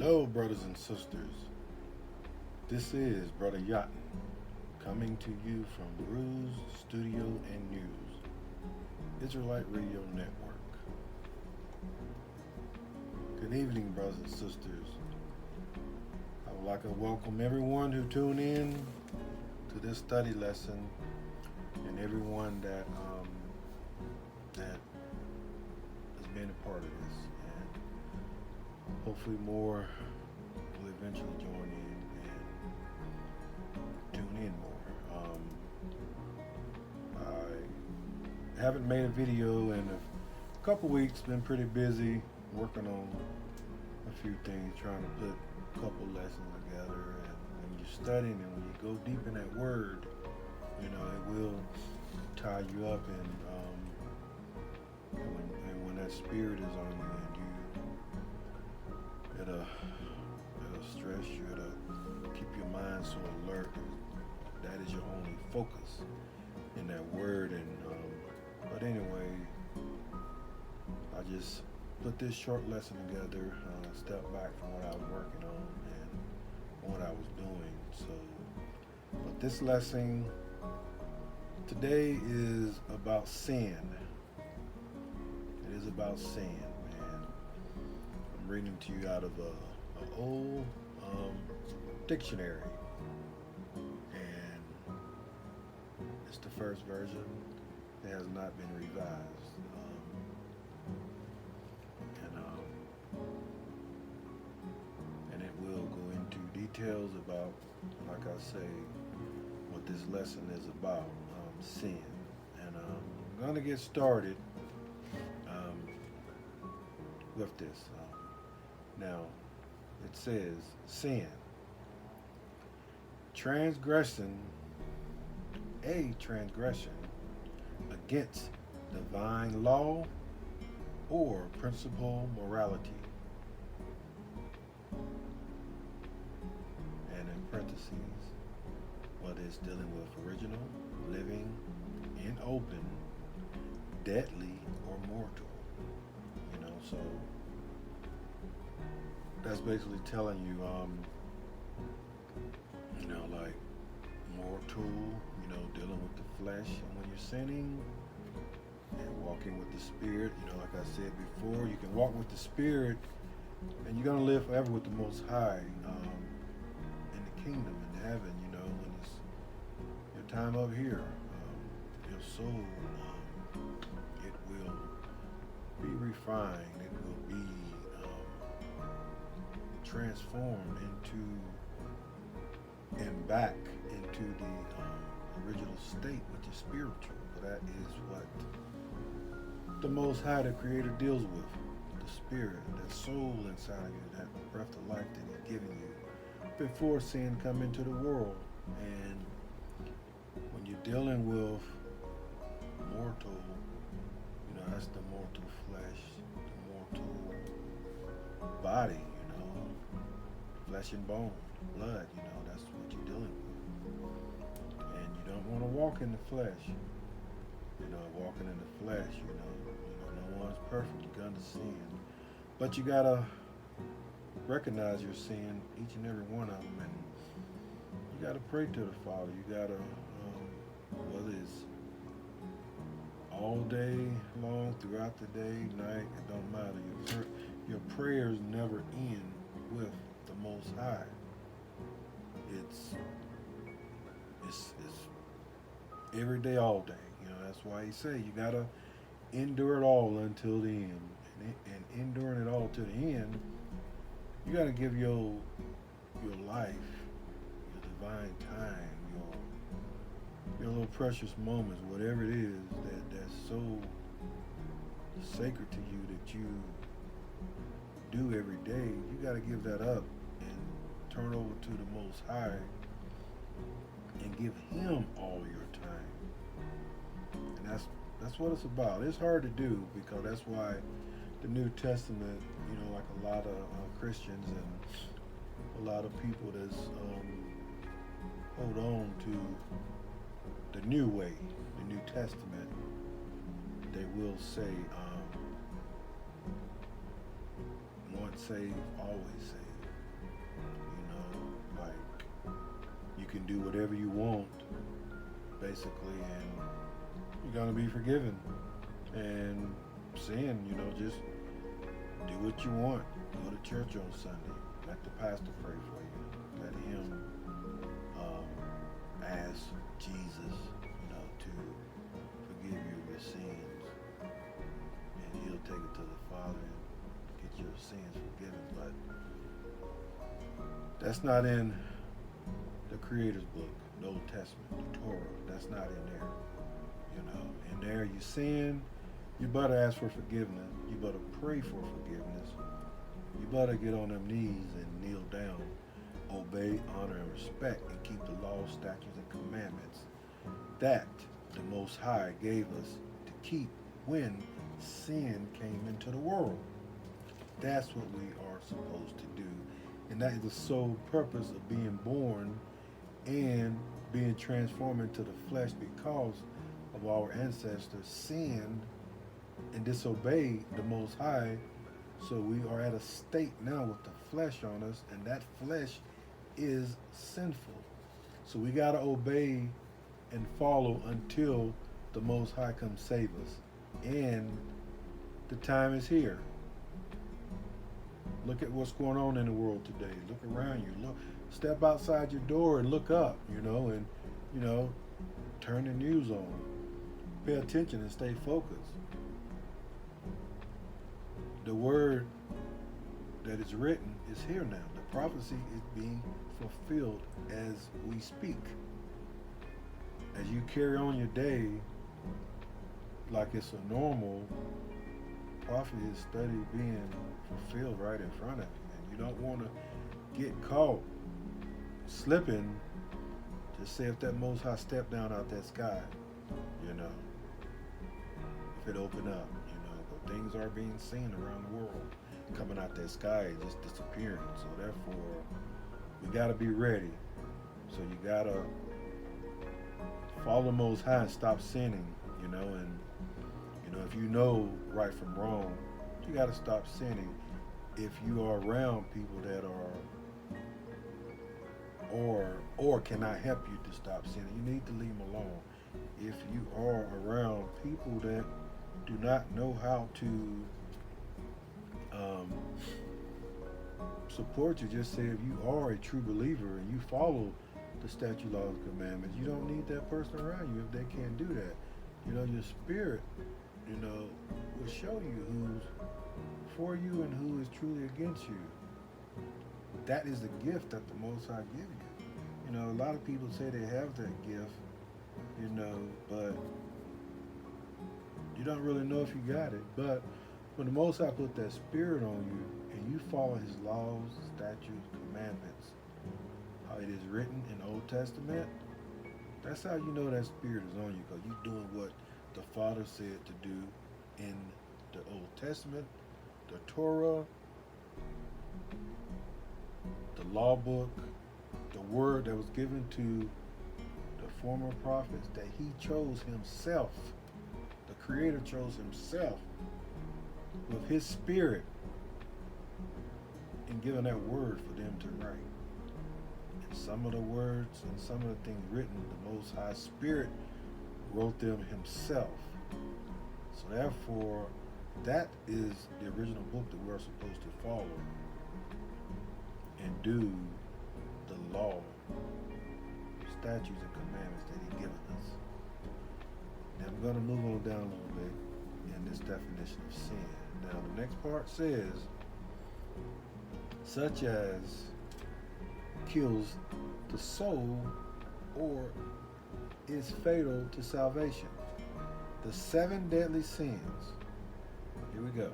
Hello, brothers and sisters. This is Brother Yachten coming to you from Brews Studio and News, Israelite Radio Network. Good evening, brothers and sisters. I would like to welcome everyone who tuned in to this study lesson and everyone that has been a part of this. And hopefully more will eventually join in and tune in more. I haven't made a video in a couple weeks. Been pretty busy working on a few things, trying to put a couple lessons together. And when you're studying and when you go deep in that word, it will tie you up, and when that spirit is on you, and it'll stress you, it'll keep your mind so alert. That is your only focus in that word. And but anyway, I just put this short lesson together, step back from what I was working on and what I was doing. But this lesson today is about sin. It is about sin, man. I'm reading to you out of an old dictionary, and it's the first version. It has not been revised, and it will go into details about, like I say, what this lesson is about, sin. And I'm going to get started with this. Now, it says sin, a transgression against divine law or principle morality. And in parentheses, what is dealing with original, living, in open, deadly, or mortal. So that's basically telling you, like mortal, dealing with the flesh. And when you're sinning and walking with the spirit, like I said before, you can walk with the spirit and you're going to live forever with the Most High in the kingdom, in heaven, when it's your time up here. Your soul, it will be refined, it will be transformed into and back into the original state, which is spiritual. That is what the Most High, the Creator, deals with. The spirit, that soul inside of you, that breath of life that He's given you before sin come into the world. And when you're dealing with mortal, that's the mortal flesh, the mortal body, flesh and bone, blood, that's what you're dealing with. And you don't want to walk in the flesh. Walking in the flesh, no one's perfect. You're going to sin. But you got to recognize your sin, each and every one of them. And you got to pray to the Father. You got to, whether it's all day long, throughout the day, night, it don't matter. Your prayers never end with the Most High. It's every day, all day. That's why He say you gotta endure it all until the end. And enduring it all to the end, you gotta give your life, your divine time, your little precious moments, whatever it is that's so sacred to you that you do every day. You gotta give that up and turn over to the Most High and give Him all your time. And that's what it's about. It's hard to do because that's why the New Testament, like a lot of Christians and a lot of people that's hold on to the new way, the New Testament, they will say, once saved, always saved. You know, like you can do whatever you want, basically, and you're gonna be forgiven. And sin, you know, just do what you want. Go to church on Sunday. Let the pastor pray for you. Let him ask Jesus, you know, to forgive you of your sins, and he'll take it to the Father and get your sins forgiven. But that's not in the Creator's book, the Old Testament, the Torah. That's not in there. You know, in there you sin, you better ask for forgiveness. You better pray for forgiveness. You better get on them knees and kneel down, obey, honor, and respect, and keep the law, statutes, and commandments that the Most High gave us to keep when sin came into the world. That's what we are supposed to do. And that is the sole purpose of being born and being transformed into the flesh, because of our ancestors sinned and disobeyed the Most High. So we are at a state now with the flesh on us, and that flesh is sinful. So we got to obey and follow until the Most High comes save us. And the time is here. Look at what's going on in the world today. Look around you. Look, step outside your door and look up, you know, and, you know, turn the news on. Pay attention and stay focused. The word that is written is here now. The prophecy is being fulfilled as we speak. As you carry on your day like it's a normal, prophecy is steady being fulfilled right in front of you. And you don't want to get caught slipping. Just say if that Most High stepped down out that sky, you know, if it opened up, you know, but things are being seen around the world coming out that sky and just disappearing. So therefore, we got to be ready. So you got to follow the Most High and stop sinning, you know, and, you know, if you know right from wrong, you got to stop sinning. If you are around people that are, or cannot help you to stop sinning, you need to leave them alone. If you are around people that do not know how to support you, just say if you are a true believer and you follow the statute, laws, and commandments, you don't need that person around you if they can't do that. You know, your spirit, you know, will show you who's for you and who is truly against you. That is the gift that the Most High give you. You know, a lot of people say they have that gift, you know, but you don't really know if you got it. But when the Most High put that spirit on you and you follow his laws, statutes, commandments, how it is written in the Old Testament, that's how you know that spirit is on you, because you're doing what the Father said to do in the Old Testament, the Torah, the law book, the word that was given to the former prophets that he chose himself. The Creator chose himself with his spirit and given that word for them to write. And some of the words and some of the things written, the Most High Spirit wrote them himself. So therefore, that is the original book that we're supposed to follow and do the law, statutes, and commandments that he given us. Now I'm going to move on down a little bit in this definition of sin. Now the next part says, such as kills the soul or is fatal to salvation. The 7 deadly sins. Here we go.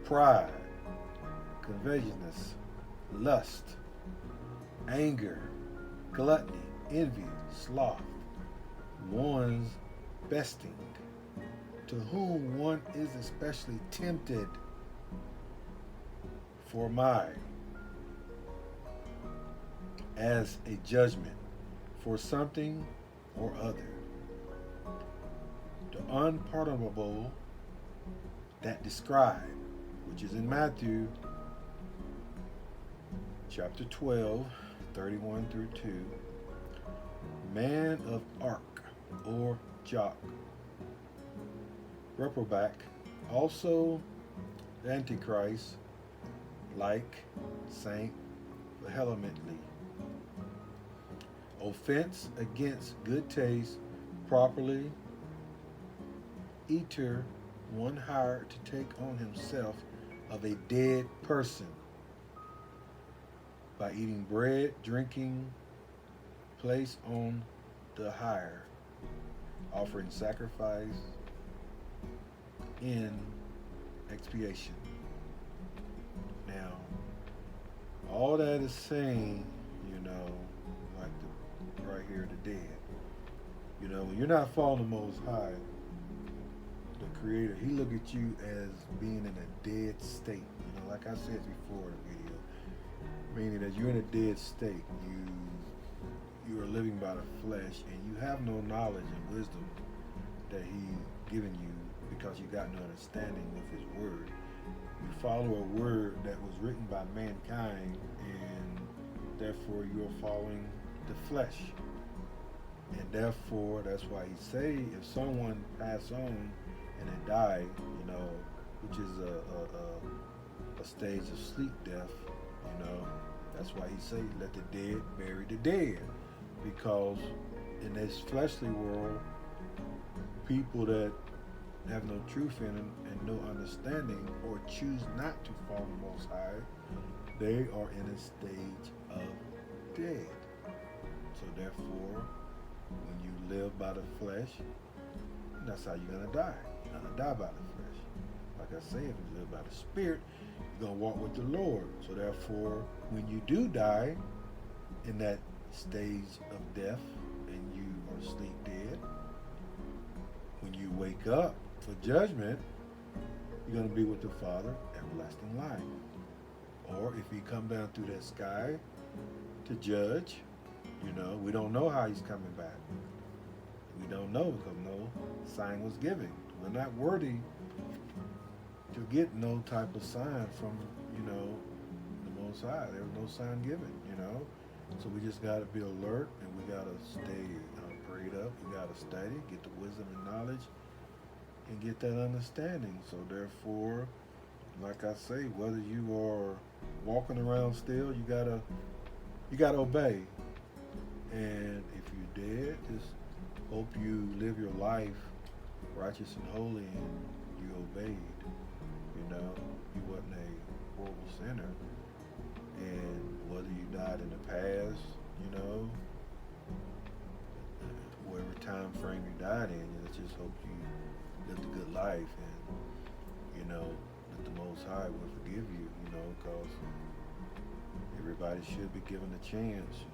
Pride, covetousness, lust, anger, gluttony, envy, sloth, one's besting, to whom one is especially tempted for as a judgment for something or other. The unpardonable that described, which is in Matthew chapter 12, 31 through 2. Man of Arc, or Jock, reprobate, also the Antichrist, like Saint vehemently. Offense against good taste, properly eater, one hired to take on himself of a dead person by eating bread, drinking, place on the hire, offering sacrifice in expiation. Now, all that is saying, like right here, the dead. When you're not following the Most High, the Creator, He look at you as being in a dead state. Like I said before in the video, meaning that you're in a dead state. You are living by the flesh, and you have no knowledge and wisdom that He's given you because you got no understanding with His Word. You follow a word that was written by mankind, and therefore you are following the flesh. And therefore, that's why He say, if someone pass on and they die, which is a stage of sleep death, that's why He say, let the dead bury the dead. Because in this fleshly world, people that have no truth in them and no understanding, or choose not to follow the Most High, they are in a stage of dead. So therefore, when you live by the flesh, that's how you're going to die. You're going to die by the flesh. Like I say, if you live by the Spirit, you're going to walk with the Lord. So therefore, when you do die in that stage of death and you are sleep dead, when you wake up for judgment, you're going to be with the Father, everlasting life. Or if He come down through that sky to judge, we don't know how He's coming back. We don't know because no sign was given. We're not worthy to get no type of sign from, the Most High. There was no sign given, So we just got to be alert, and we got to stay prayed up. We got to study, get the wisdom and knowledge, and get that understanding. So therefore, like I say, whether you are walking around still, you gotta obey. And if you did, just hope you live your life righteous and holy, and you obeyed. You wasn't a horrible sinner. And whether you died in the past, whatever time frame you died in, let's just hope you lived a good life, and that the Most High will forgive you, because everybody should be given a chance,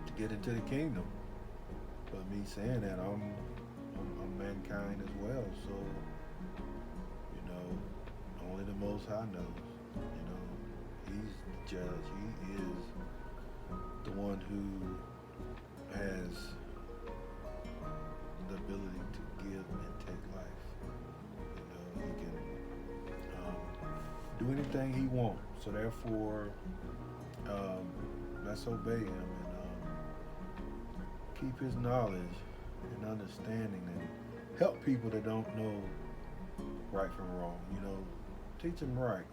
to get into the kingdom. But me saying that, I'm mankind as well, so only the Most High knows. He's the judge. He is the one who has the ability to give and take life. He can do anything He wants. So therefore, let's obey Him and keep His knowledge and understanding, and help people that don't know right from wrong. Teach them right.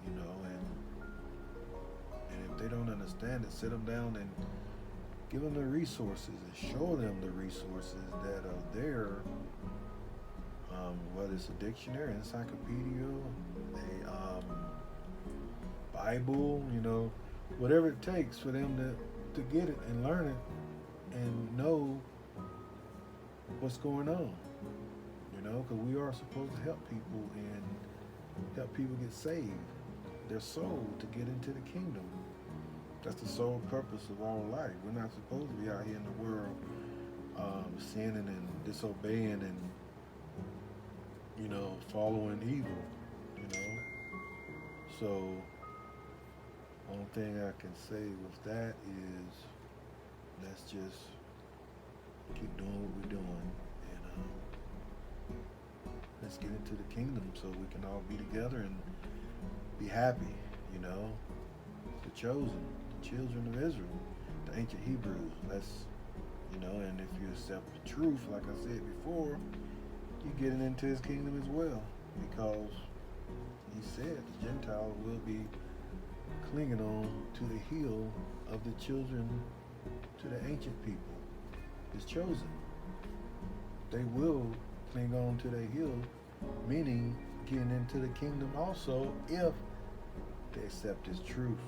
And if they don't understand it, sit them down and give them the resources and show them the resources that are there, whether it's a dictionary, encyclopedia, a Bible, whatever it takes for them to get it and learn it and know what's going on, because we are supposed to help people and help people get saved, their soul, to get into the kingdom. That's the sole purpose of our life. We're not supposed to be out here in the world sinning and disobeying and, following evil, So, only thing I can say with that is, let's just keep doing what we're doing, and let's get into the kingdom so we can all be together and be happy. you know, the chosen, the children of Israel, the ancient Hebrews. That's, and if you accept the truth, like I said before, you're getting into his kingdom as well. Because he said the Gentiles will be clinging on to the heel of the children, to the ancient people, his chosen. They will cling on to their heel, meaning getting into the kingdom also if they accept his truth.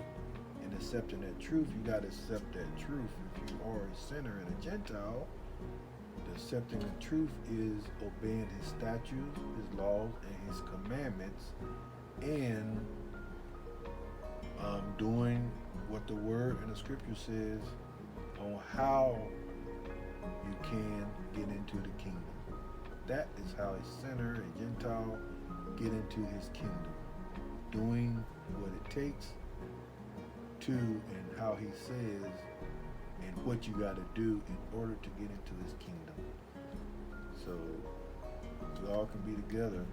And accepting that truth, you got to accept that truth. If you are a sinner and a Gentile, the accepting the truth is obeying his statutes, his laws, and his commandments, and doing what the word and the scripture says on how you can get into the kingdom. That is how a sinner, a Gentile, get into his kingdom. Doing what it takes to, and how he says, and what you got to do in order to get into his kingdom. So we all can be together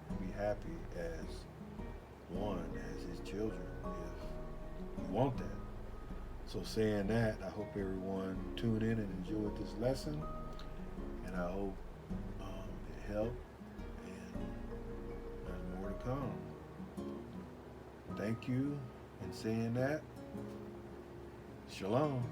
and be happy as one, as his children, if we want that. So saying that, I hope everyone tuned in and enjoyed this lesson, and I hope it helped, and there's more to come. Thank you, and saying that, shalom.